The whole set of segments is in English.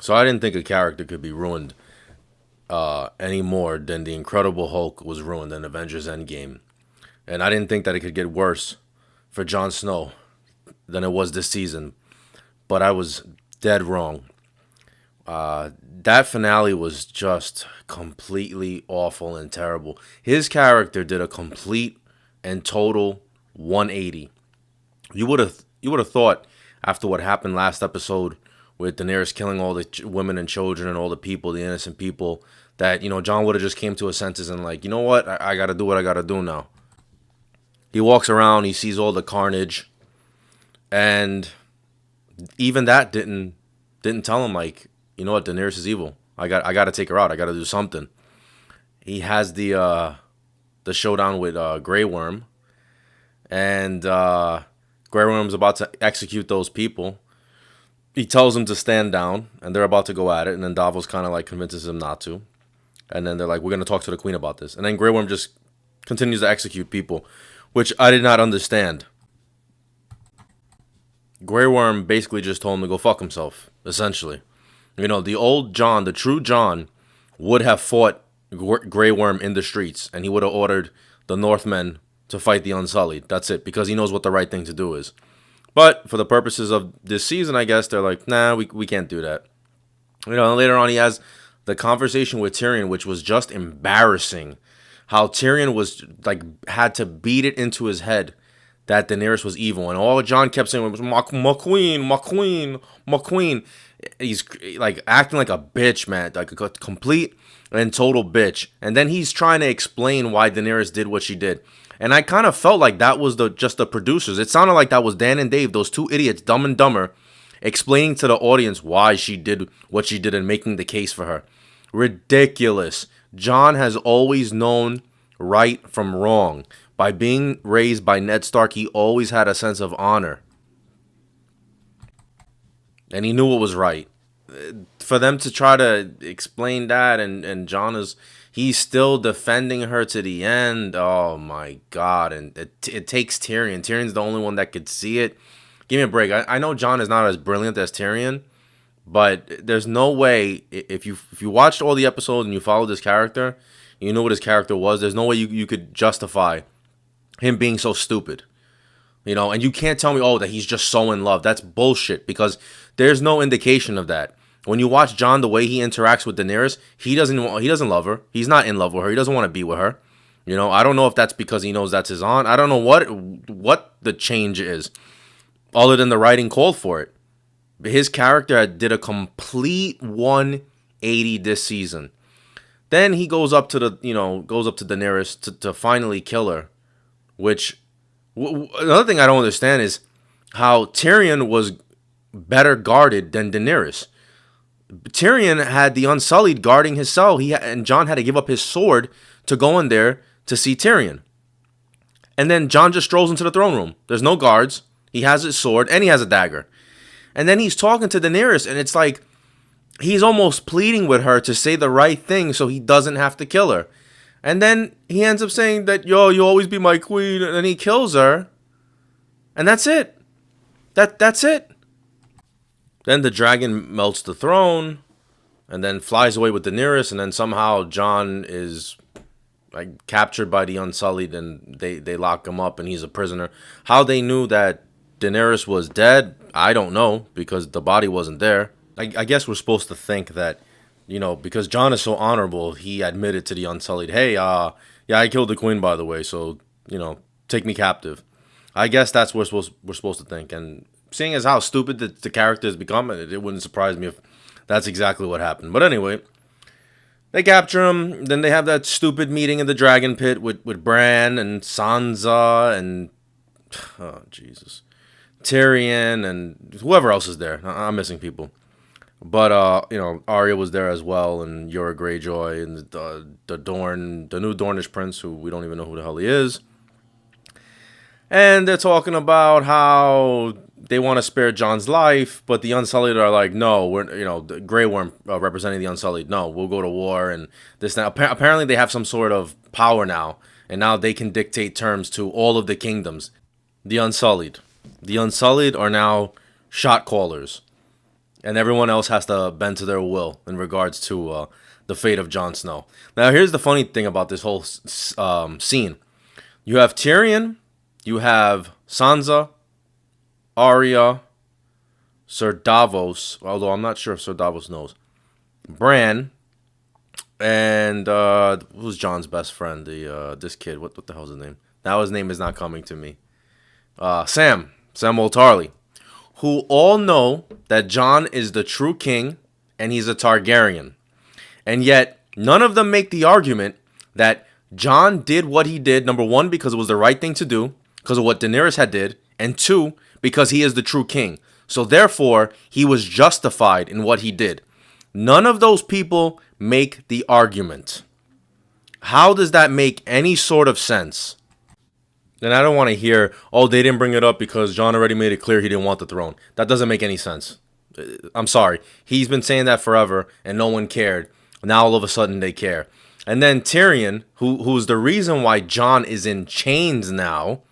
So I didn't think a character could be ruined any more than the Incredible Hulk was ruined in Avengers Endgame. And I didn't think that it could get worse for Jon Snow than it was this season. But I was dead wrong. That finale was just completely awful and terrible. His character did a complete and total 180. You would have thought after what happened last episode with Daenerys killing all the women and children and all the people, the innocent people, that John would have just came to his senses and like, you know what, I got to do what I got to do now. He walks around, he sees all the carnage, and even that didn't tell him like, you know what, Daenerys is evil. I got to take her out. I got to do something. He has the showdown with Grey Worm, and Grey Worm's about to execute those people. He tells him to stand down, and they're about to go at it, and then Davos kind of like convinces him not to, and then they're like, "We're gonna talk to the Queen about this," and then Grey Worm just continues to execute people, which I did not understand. Grey Worm basically just told him to go fuck himself, essentially. The old John, the true John, would have fought Grey Worm in the streets, and he would have ordered the Northmen to fight the Unsullied. That's it, because he knows what the right thing to do is. But for the purposes of this season, I guess they're like, nah, we can't do that. And later on, he has the conversation with Tyrion, which was just embarrassing. How Tyrion was like had to beat it into his head that Daenerys was evil, and all John kept saying was my queen, my queen, my queen. He's like acting like a bitch, man, like a complete and total bitch. And then he's trying to explain why Daenerys did what she did. And I kind of felt like that was just the producers. It sounded like that was Dan and Dave, those two idiots, Dumb and Dumber, explaining to the audience why she did what she did and making the case for her. Ridiculous. John has always known right from wrong. By being raised by Ned Stark, he always had a sense of honor. And he knew what was right. For them to try to explain that, and John he's still defending her to the end. Oh my God. And it takes Tyrion. Tyrion's the only one that could see it. Give me a break. I know John is not as brilliant as Tyrion, but there's no way, if you watched all the episodes and you followed this character, you know what his character was, there's no way you could justify him being so stupid. And you can't tell me, oh, that he's just so in love. That's bullshit, because there's no indication of that. When you watch John, the way he interacts with Daenerys, he doesn't love her. He's not in love with her. He doesn't want to be with her. I don't know if that's because he knows that's his aunt. I don't know what the change is, other than the writing called for it. His character did a complete 180 this season. Then he goes up to Daenerys to finally kill her, which another thing I don't understand is how Tyrion was better guarded than Daenerys. Tyrion had the Unsullied guarding his cell. And Jon had to give up his sword to go in there to see Tyrion. And then Jon just strolls into the throne room. There's no guards. He has his sword and he has a dagger. And then he's talking to Daenerys, and it's like he's almost pleading with her to say the right thing so he doesn't have to kill her. And then he ends up saying that, yo, you'll always be my queen, and then he kills her. And that's it. That's it. Then the dragon melts the throne, and then flies away with Daenerys, and then somehow Jon is like captured by the Unsullied, and they lock him up, and he's a prisoner. How they knew that Daenerys was dead, I don't know, because the body wasn't there. I guess we're supposed to think that, because Jon is so honorable, he admitted to the Unsullied, hey, yeah, I killed the queen, by the way, so, take me captive. I guess that's what we're supposed to think. And seeing as how stupid the character has become, it wouldn't surprise me if that's exactly what happened. But anyway, they capture him. Then they have that stupid meeting in the dragon pit with Bran and Sansa and, oh, Jesus, Tyrion and whoever else is there. I'm missing people. But Arya was there as well, and Yora Greyjoy, and the new Dornish prince, who we don't even know who the hell he is. And they're talking about how they want to spare Jon's life, but the Unsullied are like, no, we're the Grey Worm representing the Unsullied. No, we'll go to war and this now. Apparently, they have some sort of power now, and now they can dictate terms to all of the kingdoms. The Unsullied are now shot callers. and everyone else has to bend to their will in regards to the fate of Jon Snow. Now, here's the funny thing about this whole scene: you have Tyrion, you have Sansa, Arya, Sir Davos, although I'm not sure if Sir Davos knows, Bran, and who's Jon's best friend? The this kid. What the hell's his name? Now his name is not coming to me. Sam Tarly, who all know that Jon is the true king and he's a Targaryen. And yet, none of them make the argument that Jon did what he did, number one, because it was the right thing to do, because of what Daenerys had did, and two, because he is the true king. So therefore, he was justified in what he did. None of those people make the argument. How does that make any sort of sense? And I don't want to hear, oh, they didn't bring it up because Jon already made it clear he didn't want the throne. That doesn't make any sense. I'm sorry. He's been saying that forever and no one cared. Now all of a sudden they care. And then Tyrion, who's the reason why Jon is in chains now.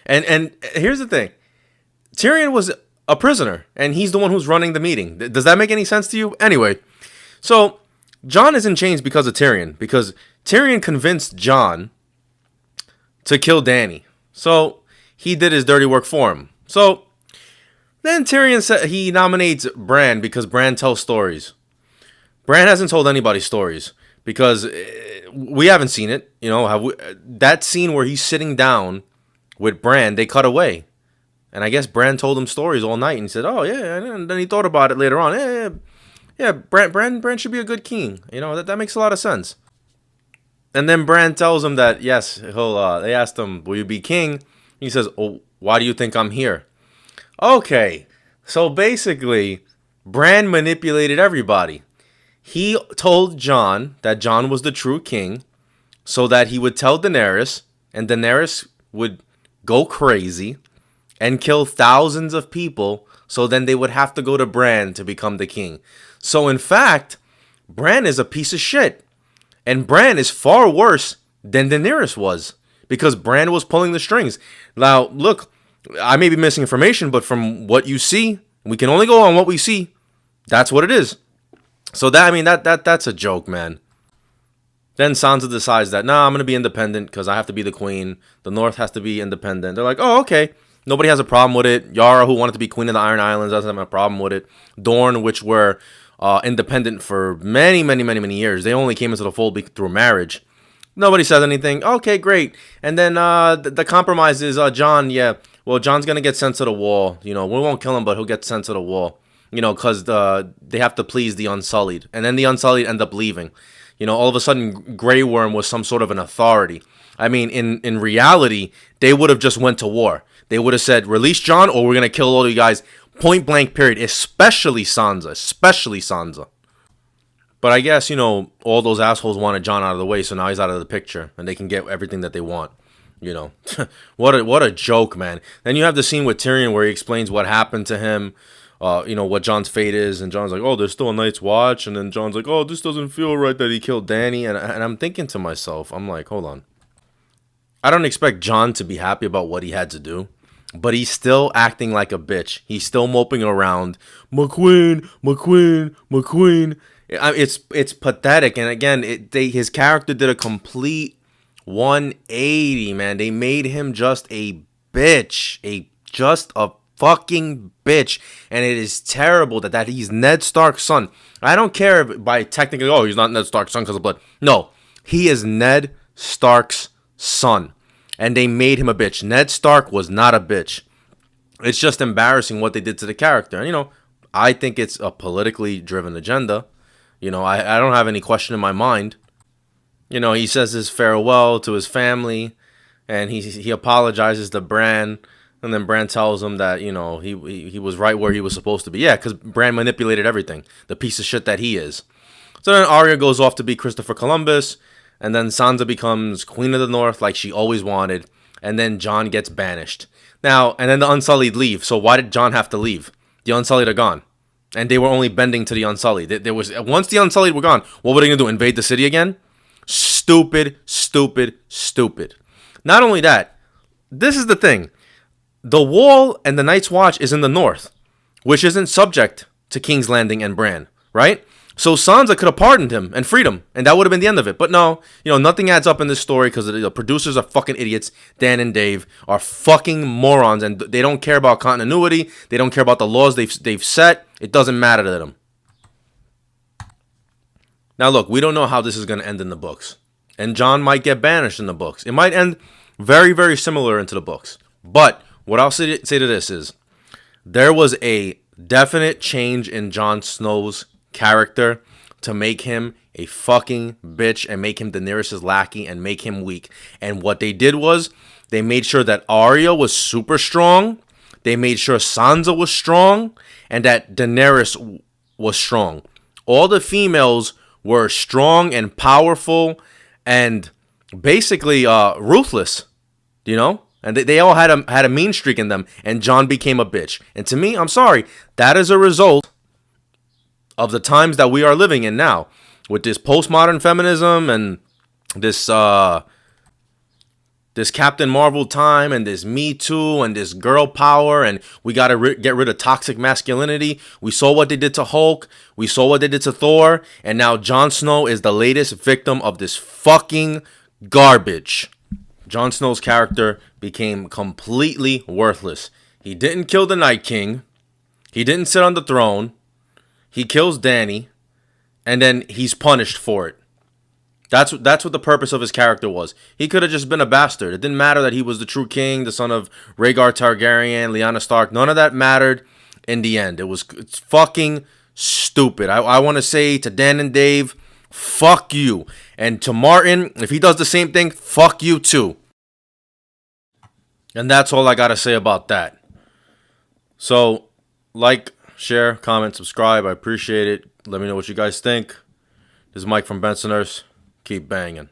And here's the thing. Tyrion was a prisoner and he's the one who's running the meeting. Does that make any sense to you? Anyway, so Jon is in chains because of Tyrion. Because Tyrion convinced Jon to kill Dany. So he did his dirty work for him. So then Tyrion said he nominates Bran because Bran tells stories. Bran hasn't told anybody stories because we haven't seen it. You know, that scene where he's sitting down with Bran, they cut away. And I guess Bran told him stories all night and he said, oh yeah, and then he thought about it later on. Yeah, Bran should be a good king. You know, that makes a lot of sense. And then Bran tells him that, yes, they asked him, will you be king? He says, oh, why do you think I'm here? Okay, so basically, Bran manipulated everybody. He told Jon that Jon was the true king so that he would tell Daenerys, and Daenerys would go crazy and kill thousands of people, so then they would have to go to Bran to become the king. So in fact, Bran is a piece of shit. And Bran is far worse than Daenerys was because Bran was pulling the strings. Now, look, I may be missing information, but from what you see, we can only go on what we see. That's what it is. So that's a joke, man. Then Sansa decides that, I'm going to be independent because I have to be the queen. The North has to be independent. They're like, oh, okay. Nobody has a problem with it. Yara, who wanted to be queen of the Iron Islands, doesn't have a problem with it. Dorne, which were independent for many years. They only came into the fold through marriage. Nobody says anything. Okay, great. And then the compromise is Jon. Yeah, well, Jon's gonna get sent to the wall. You know, we won't kill him, but he'll get sent to the wall. You know, because they have to please the Unsullied, and then the Unsullied end up leaving. You know, all of a sudden, Grey Worm was some sort of an authority. I mean, in reality, they would have just went to war. They would have said, release Jon, or we're gonna kill all you guys. Point blank period, especially Sansa. But I guess, you know, all those assholes wanted Jon out of the way, so now he's out of the picture, and they can get everything that they want. You know, what a joke, man. Then you have the scene with Tyrion where he explains what happened to him, you know, what Jon's fate is, and Jon's like, oh, there's still a Night's Watch, and then Jon's like, oh, this doesn't feel right that he killed Dany, and I'm thinking to myself, I'm like, hold on. I don't expect Jon to be happy about what he had to do. But he's still acting like a bitch. He's still moping around. McQueen. It's pathetic. And again, his character did a complete 180, man. They made him just a bitch. Just a fucking bitch. And it is terrible that he's Ned Stark's son. I don't care if by technically, he's not Ned Stark's son because of blood. No, he is Ned Stark's son. And they made him a bitch. Ned Stark was not a bitch. It's just embarrassing what they did to the character. And, you know, I think it's a politically driven agenda. You know, I don't have any question in my mind. You know, he says his farewell to his family. And he apologizes to Bran. And then Bran tells him that, you know, he was right where he was supposed to be. Yeah, because Bran manipulated everything. The piece of shit that he is. So then Arya goes off to be Christopher Columbus. And then Sansa becomes Queen of the North like she always wanted. And then Jon gets banished. Now, and then the Unsullied leave. So why did Jon have to leave? The Unsullied are gone. And they were only bending to the Unsullied. Once the Unsullied were gone, what were they going to do? Invade the city again? Stupid. Not only that, this is the thing. The Wall and the Night's Watch is in the North, which isn't subject to King's Landing and Bran, right? So Sansa could have pardoned him and freed him, and that would have been the end of it. But no, nothing adds up in this story because the producers are fucking idiots. Dan and Dave are fucking morons, and they don't care about continuity. They don't care about the laws they've set. It doesn't matter to them. Now look, we don't know how this is going to end in the books, and Jon might get banished in the books. It might end very, very similar into the books. But what I'll say to this is, there was a definite change in Jon Snow's character to make him a fucking bitch and make him Daenerys' lackey and make him weak. And what they did was they made sure that Arya was super strong. They made sure Sansa was strong and that Daenerys was strong. All the females were strong and powerful and basically ruthless, And they all had a mean streak in them, and Jon became a bitch. And to me, I'm sorry, that is a result of the times that we are living in now, with this postmodern feminism and this Captain Marvel time and this Me Too and this girl power, and we got to get rid of toxic masculinity. We saw what they did to Hulk. We saw what they did to Thor. And now Jon Snow is the latest victim of this fucking garbage. Jon Snow's character became completely worthless. He didn't kill the Night King. He didn't sit on the throne. He kills Dany, and then he's punished for it. That's what the purpose of his character was. He could have just been a bastard. It didn't matter that he was the true king, the son of Rhaegar Targaryen, Lyanna Stark. None of that mattered in the end. It's fucking stupid. I want to say to Dan and Dave, fuck you. And to Martin, if he does the same thing, fuck you too. And that's all I got to say about that. So, like, share, comment, subscribe. I appreciate it. Let me know what you guys think. This is Mike from Bensoners. Keep banging.